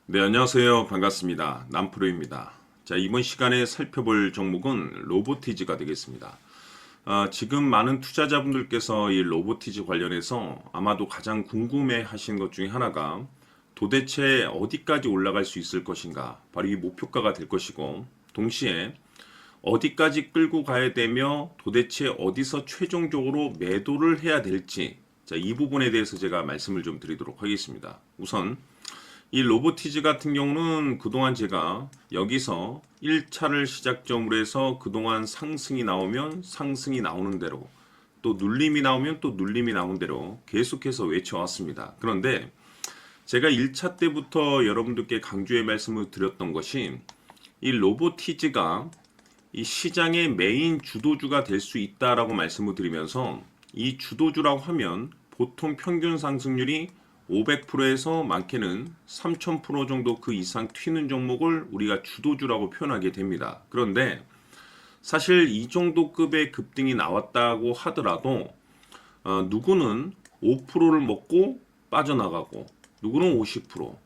네, 안녕하세요. 반갑습니다. 남프로입니다. 자, 이번 시간에 살펴볼 종목은 로보티즈가 되겠습니다. 지금 많은 투자자분들께서 이 로보티즈 관련해서 아마도 가장 궁금해 하시는 것 중에 하나가 도대체 어디까지 올라갈 수 있을 것인가? 바로 이 목표가가 될 것이고, 동시에 어디까지 끌고 가야 되며 도대체 어디서 최종적으로 매도를 해야 될지, 자, 이 부분에 대해서 제가 말씀을 좀 드리도록 하겠습니다. 우선 이 로보티즈 같은 경우는 그동안 제가 여기서 1차를 시작점으로 해서 그동안 상승이 나오면 상승이 나오는 대로, 또 눌림이 나오면 또 눌림이 나오는 대로 계속해서 외쳐왔습니다. 그런데 제가 1차 때부터 여러분들께 강조의 말씀을 드렸던 것이 이 로보티즈가 이 시장의 메인 주도주가 될 수 있다라고 말씀을 드리면서, 이 주도주라고 하면 보통 평균 상승률이 500%에서 많게는 3000% 정도 그 이상 튀는 종목을 우리가 주도주라고 표현하게 됩니다. 그런데 사실 이 정도 급의 급등이 나왔다고 하더라도 누구는 5%를 먹고 빠져나가고, 누구는 50%,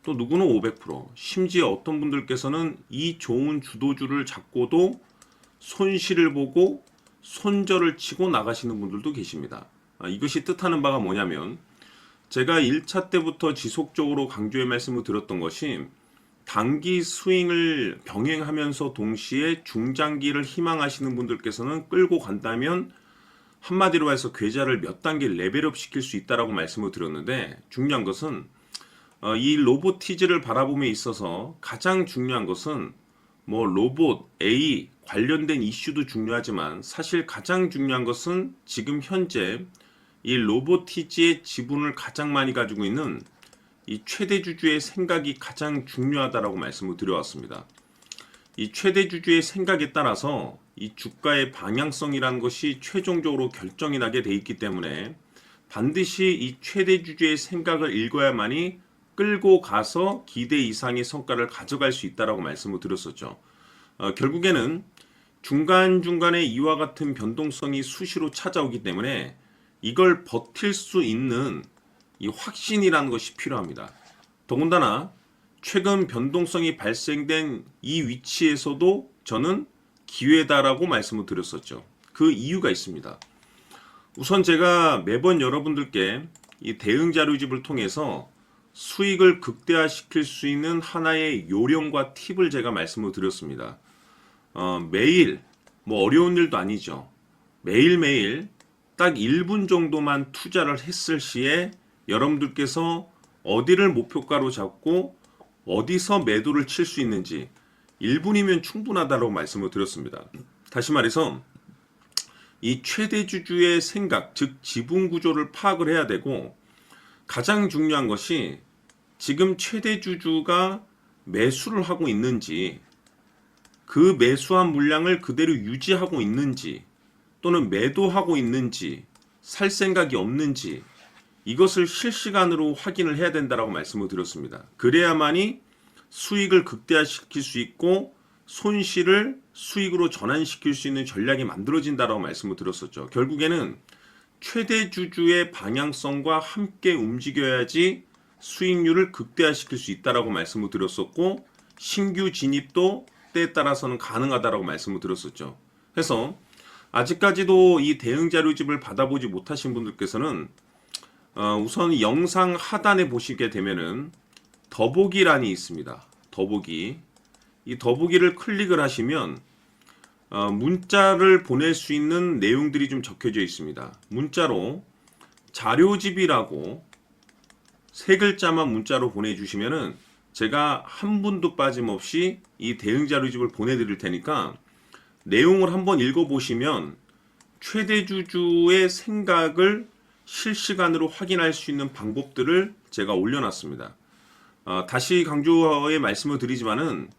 또 누구는 500%, 심지어 어떤 분들께서는 이 좋은 주도주를 잡고도 손실을 보고 손절을 치고 나가시는 분들도 계십니다. 이것이 뜻하는 바가 뭐냐면, 제가 1차 때부터 지속적으로 강조의 말씀을 드렸던 것이 단기 스윙을 병행하면서 동시에 중장기를 희망하시는 분들께서는 끌고 간다면 한마디로 해서 계좌를 몇 단계 레벨업 시킬 수 있다라고 말씀을 드렸는데, 중요한 것은 이 로보티즈를 바라봄에 있어서 가장 중요한 것은 뭐 로봇, AI 관련된 이슈도 중요하지만 사실 가장 중요한 것은 지금 현재 이 로보티지의 지분을 가장 많이 가지고 있는 이 최대 주주의 생각이 가장 중요하다라고 말씀을 드려왔습니다. 이 최대 주주의 생각에 따라서 이 주가의 방향성이라는 것이 최종적으로 결정이 나게 돼 있기 때문에 반드시 이 최대 주주의 생각을 읽어야만이 끌고 가서 기대 이상의 성과를 가져갈 수 있다라고 말씀을 드렸었죠. 결국에는 중간중간에 이와 같은 변동성이 수시로 찾아오기 때문에 이걸 버틸 수 있는 이 확신이라는 것이 필요합니다. 더군다나 최근 변동성이 발생된 이 위치에서도 저는 기회다라고 말씀을 드렸었죠. 그 이유가 있습니다. 우선 제가 매번 여러분들께 이 대응 자료집을 통해서 수익을 극대화시킬 수 있는 하나의 요령과 팁을 제가 말씀을 드렸습니다. 매일, 뭐 어려운 일도 아니죠. 매일매일 딱 1분 정도만 투자를 했을 시에 여러분들께서 어디를 목표가로 잡고 어디서 매도를 칠 수 있는지 1분이면 충분하다고 말씀을 드렸습니다. 다시 말해서 이 최대 주주의 생각, 즉 지분 구조를 파악을 해야 되고, 가장 중요한 것이 지금 최대 주주가 매수를 하고 있는지, 그 매수한 물량을 그대로 유지하고 있는지, 또는 매도하고 있는지, 살 생각이 없는지, 이것을 실시간으로 확인을 해야 된다라고 말씀을 드렸습니다. 그래야만이 수익을 극대화시킬 수 있고 손실을 수익으로 전환시킬 수 있는 전략이 만들어진다라고 말씀을 드렸었죠. 결국에는 최대 주주의 방향성과 함께 움직여야지 수익률을 극대화시킬 수 있다라고 말씀을 드렸었고, 신규 진입도 때에 따라서는 가능하다라고 말씀을 드렸었죠. 그래서 아직까지도 이 대응 자료집을 받아보지 못하신 분들께서는 우선 영상 하단에 보시게 되면은 더보기란이 있습니다. 더보기. 이 더보기를 클릭을 하시면 문자를 보낼 수 있는 내용들이 좀 적혀져 있습니다. 문자로 자료집이라고 세 글자만 문자로 보내주시면은 제가 한 분도 빠짐없이 이 대응 자료집을 보내드릴 테니까 내용을 한번 읽어보시면 최대 주주의 생각을 실시간으로 확인할 수 있는 방법들을 제가 올려놨습니다. 다시 강조의 말씀을 드리지만은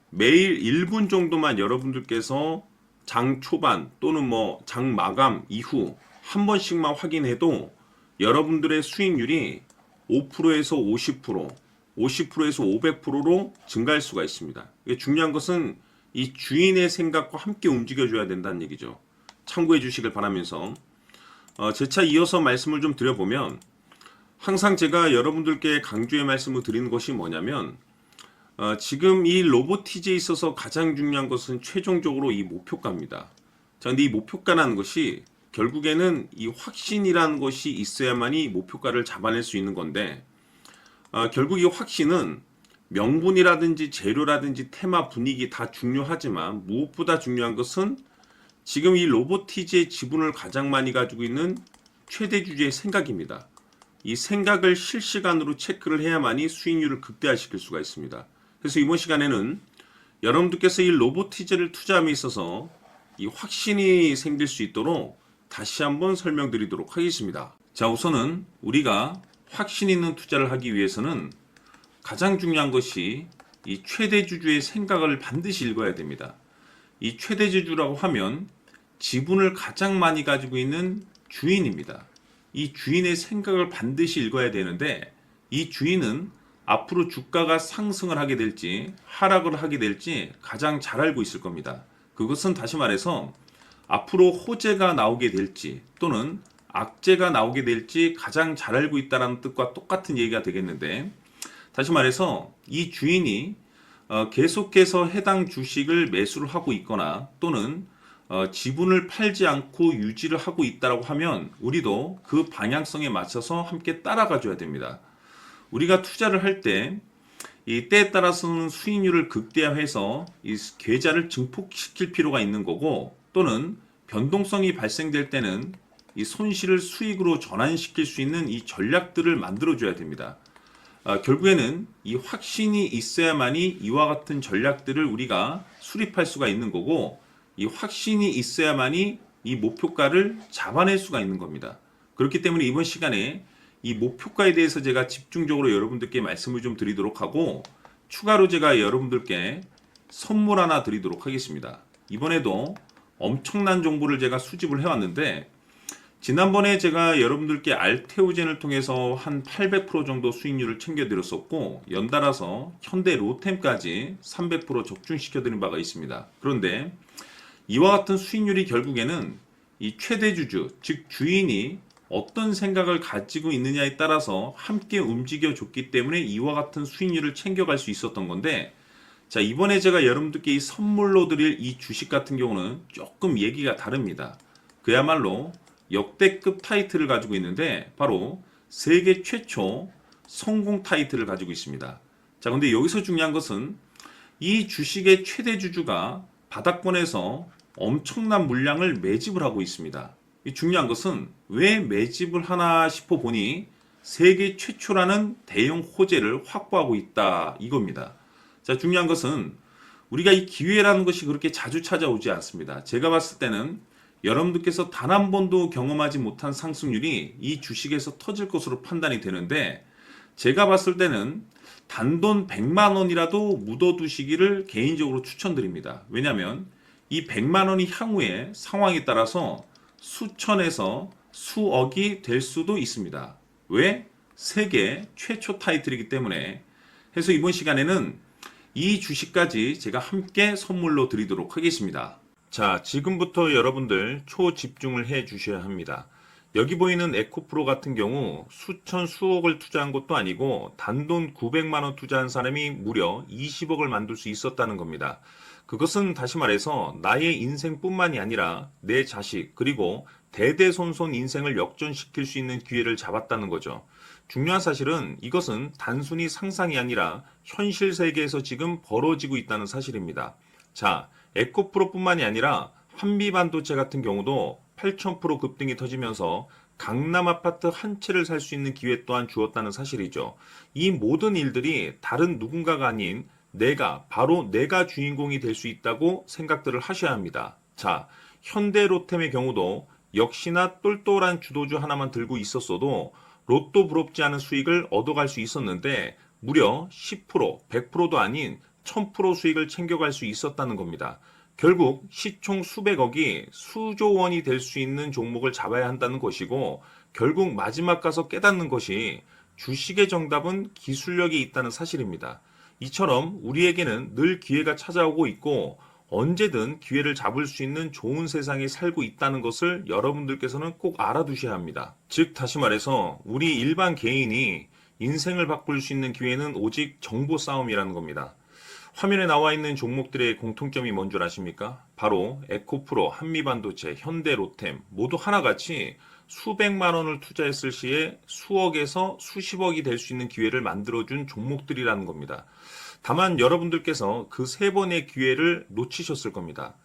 매일 1분 정도만 여러분들께서 장 초반 또는 뭐 장 마감 이후 한 번씩만 확인해도 여러분들의 수익률이 5%에서 50%, 50%에서 500%로 증가할 수가 있습니다. 중요한 것은 이 주인의 생각과 함께 움직여줘야 된다는 얘기죠. 참고해 주시길 바라면서 재차 이어서 말씀을 좀 드려보면, 항상 제가 여러분들께 강조의 말씀을 드리는 것이 뭐냐면 지금 이 로보티지에 있어서 가장 중요한 것은 최종적으로 이 목표가입니다. 자, 근데 이 목표가라는 것이 결국에는 이 확신이라는 것이 있어야만이 목표가를 잡아낼 수 있는 건데 결국 이 확신은 명분이라든지 재료라든지 테마 분위기 다 중요하지만 무엇보다 중요한 것은 지금 이 로보티지의 지분을 가장 많이 가지고 있는 최대 주주의 생각입니다. 이 생각을 실시간으로 체크를 해야만이 수익률을 극대화시킬 수가 있습니다. 그래서 이번 시간에는 여러분들께서 이 로보티지를 투자함에 있어서 이 확신이 생길 수 있도록 다시 한번 설명드리도록 하겠습니다. 자, 우선은 우리가 확신 있는 투자를 하기 위해서는 가장 중요한 것이 이 최대 주주의 생각을 반드시 읽어야 됩니다. 이 최대 주주라고 하면 지분을 가장 많이 가지고 있는 주인입니다. 이 주인의 생각을 반드시 읽어야 되는데 이 주인은 앞으로 주가가 상승을 하게 될지 하락을 하게 될지 가장 잘 알고 있을 겁니다. 그것은 다시 말해서 앞으로 호재가 나오게 될지 또는 악재가 나오게 될지 가장 잘 알고 있다는 뜻과 똑같은 얘기가 되겠는데, 다시 말해서 이 주인이 계속해서 해당 주식을 매수를 하고 있거나 또는 지분을 팔지 않고 유지를 하고 있다고 하면 우리도 그 방향성에 맞춰서 함께 따라가 줘야 됩니다. 우리가 투자를 할 때 이 때에 따라서는 수익률을 극대화해서 이 계좌를 증폭시킬 필요가 있는 거고, 또는 변동성이 발생될 때는 이 손실을 수익으로 전환시킬 수 있는 이 전략들을 만들어 줘야 됩니다. 결국에는 이 확신이 있어야만이 이와 같은 전략들을 우리가 수립할 수가 있는 거고, 이 확신이 있어야만이 이 목표가를 잡아낼 수가 있는 겁니다. 그렇기 때문에 이번 시간에 이 목표가에 대해서 제가 집중적으로 여러분들께 말씀을 좀 드리도록 하고, 추가로 제가 여러분들께 선물 하나 드리도록 하겠습니다. 이번에도 엄청난 정보를 제가 수집을 해왔는데, 지난번에 제가 여러분들께 알테오젠을 통해서 한 800% 정도 수익률을 챙겨드렸었고, 연달아서 현대 로템까지 300% 적중시켜드린 바가 있습니다. 그런데 이와 같은 수익률이 결국에는 이 최대 주주, 즉 주인이 어떤 생각을 가지고 있느냐에 따라서 함께 움직여 줬기 때문에 이와 같은 수익률을 챙겨갈 수 있었던 건데, 자, 이번에 제가 여러분들께 이 선물로 드릴 이 주식 같은 경우는 조금 얘기가 다릅니다. 그야말로 역대급 타이틀을 가지고 있는데 바로 세계 최초 성공 타이틀을 가지고 있습니다. 자, 근데 여기서 중요한 것은 이 주식의 최대 주주가 바닥권에서 엄청난 물량을 매집을 하고 있습니다. 이 중요한 것은 왜 매집을 하나 싶어 보니 세계 최초라는 대형 호재를 확보하고 있다, 이겁니다. 자, 중요한 것은 우리가 이 기회라는 것이 그렇게 자주 찾아오지 않습니다. 제가 봤을 때는 여러분들께서 단 한 번도 경험하지 못한 상승률이 이 주식에서 터질 것으로 판단이 되는데, 제가 봤을 때는 단돈 100만 원이라도 묻어두시기를 개인적으로 추천드립니다. 왜냐하면 이 100만 원이 향후에 상황에 따라서 수천에서 수억이 될 수도 있습니다. 왜? 세계 최초 타이틀이기 때문에. 해서 이번 시간에는 이 주식까지 제가 함께 선물로 드리도록 하겠습니다. 자, 지금부터 여러분들 초집중을 해 주셔야 합니다. 여기 보이는 에코프로 같은 경우 수천 수억을 투자한 것도 아니고 단돈 900만 원 투자한 사람이 무려 20억을 만들 수 있었다는 겁니다. 그것은 다시 말해서 나의 인생뿐만이 아니라 내 자식 그리고 대대손손 인생을 역전시킬 수 있는 기회를 잡았다는 거죠. 중요한 사실은 이것은 단순히 상상이 아니라 현실 세계에서 지금 벌어지고 있다는 사실입니다. 자, 에코프로뿐만이 아니라 한미반도체 같은 경우도 8,000% 급등이 터지면서 강남 아파트 한 채를 살 수 있는 기회 또한 주었다는 사실이죠. 이 모든 일들이 다른 누군가가 아닌 바로 내가 주인공이 될 수 있다고 생각들을 하셔야 합니다. 자, 현대로템의 경우도 역시나 똘똘한 주도주 하나만 들고 있었어도 로또 부럽지 않은 수익을 얻어갈 수 있었는데 무려 10%, 100%도 아닌 1000% 수익을 챙겨갈 수 있었다는 겁니다. 결국 시총 수백억이 수조 원이 될 수 있는 종목을 잡아야 한다는 것이고, 결국 마지막 가서 깨닫는 것이 주식의 정답은 기술력이 있다는 사실입니다. 이처럼 우리에게는 늘 기회가 찾아오고 있고 언제든 기회를 잡을 수 있는 좋은 세상에 살고 있다는 것을 여러분들께서는 꼭 알아두셔야 합니다. 즉 다시 말해서 우리 일반 개인이 인생을 바꿀 수 있는 기회는 오직 정보 싸움이라는 겁니다. 화면에 나와 있는 종목들의 공통점이 뭔 줄 아십니까? 바로 에코프로, 한미반도체, 현대로템 모두 하나같이 수백만 원을 투자했을 시에 수억에서 수십억이 될 수 있는 기회를 만들어준 종목들이라는 겁니다. 다만 여러분들께서 그 세 번의 기회를 놓치셨을 겁니다.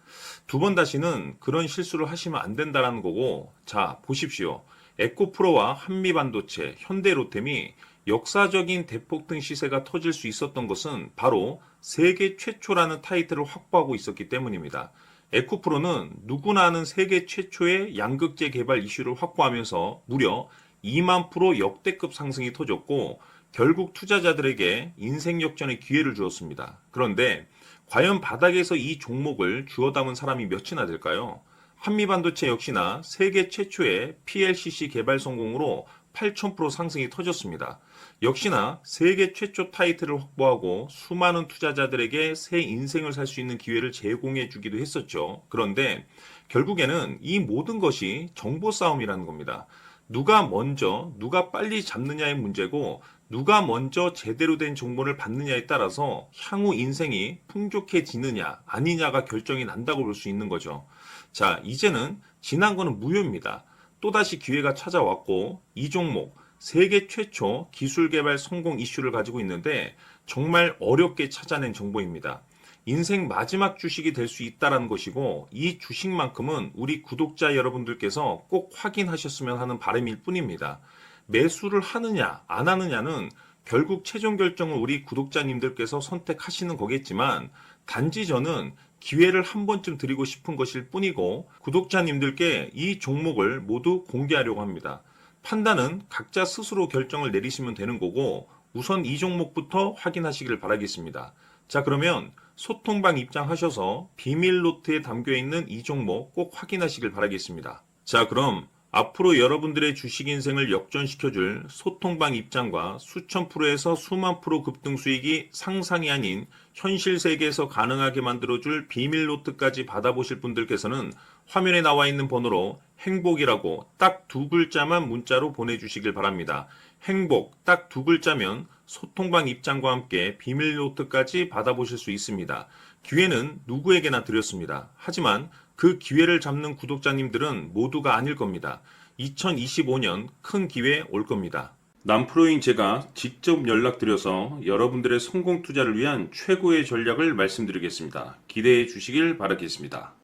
두 번 다시는 그런 실수를 하시면 안 된다는 거고, 자, 보십시오. 에코프로와 한미반도체, 현대로템이 역사적인 대폭등 시세가 터질 수 있었던 것은 바로 세계 최초라는 타이틀을 확보하고 있었기 때문입니다. 에코프로는 누구나 아는 세계 최초의 양극재 개발 이슈를 확보하면서 무려 2만 프로 역대급 상승이 터졌고 결국 투자자들에게 인생 역전의 기회를 주었습니다. 그런데 과연 바닥에서 이 종목을 주워 담은 사람이 몇이나 될까요? 한미반도체 역시나 세계 최초의 PLCC 개발 성공으로 8,000% 상승이 터졌습니다. 역시나 세계 최초 타이틀을 확보하고 수많은 투자자들에게 새 인생을 살 수 있는 기회를 제공해 주기도 했었죠. 그런데 결국에는 이 모든 것이 정보 싸움이라는 겁니다. 누가 먼저, 누가 빨리 잡느냐의 문제고 누가 먼저 제대로 된 정보를 받느냐에 따라서 향후 인생이 풍족해지느냐 아니냐가 결정이 난다고 볼 수 있는 거죠. 자, 이제는 지난 거는 무효입니다. 또다시 기회가 찾아왔고 이 종목 세계 최초 기술 개발 성공 이슈를 가지고 있는데 정말 어렵게 찾아낸 정보입니다. 인생 마지막 주식이 될 수 있다는 것이고 이 주식만큼은 우리 구독자 여러분들께서 꼭 확인하셨으면 하는 바람일 뿐입니다. 매수를 하느냐 안 하느냐는 결국 최종 결정을 우리 구독자님들께서 선택하시는 거겠지만 단지 저는 기회를 한 번쯤 드리고 싶은 것일 뿐이고 구독자님들께 이 종목을 모두 공개하려고 합니다. 판단은 각자 스스로 결정을 내리시면 되는 거고 우선 이 종목부터 확인하시길 바라겠습니다. 자, 그러면 소통방 입장하셔서 비밀 노트에 담겨있는 이 종목 꼭 확인하시길 바라겠습니다. 자, 그럼 앞으로 여러분들의 주식 인생을 역전시켜줄 소통방 입장과 수천 프로에서 수만 프로 급등 수익이 상상이 아닌 현실 세계에서 가능하게 만들어줄 비밀 노트까지 받아보실 분들께서는 화면에 나와 있는 번호로 행복이라고 딱 두 글자만 문자로 보내주시길 바랍니다. 행복 딱 두 글자면 소통방 입장과 함께 비밀 노트까지 받아보실 수 있습니다. 기회는 누구에게나 드렸습니다. 하지만 그 기회를 잡는 구독자님들은 모두가 아닐 겁니다. 2025년 큰 기회 올 겁니다. 남프로인 제가 직접 연락드려서 여러분들의 성공 투자를 위한 최고의 전략을 말씀드리겠습니다. 기대해 주시길 바라겠습니다.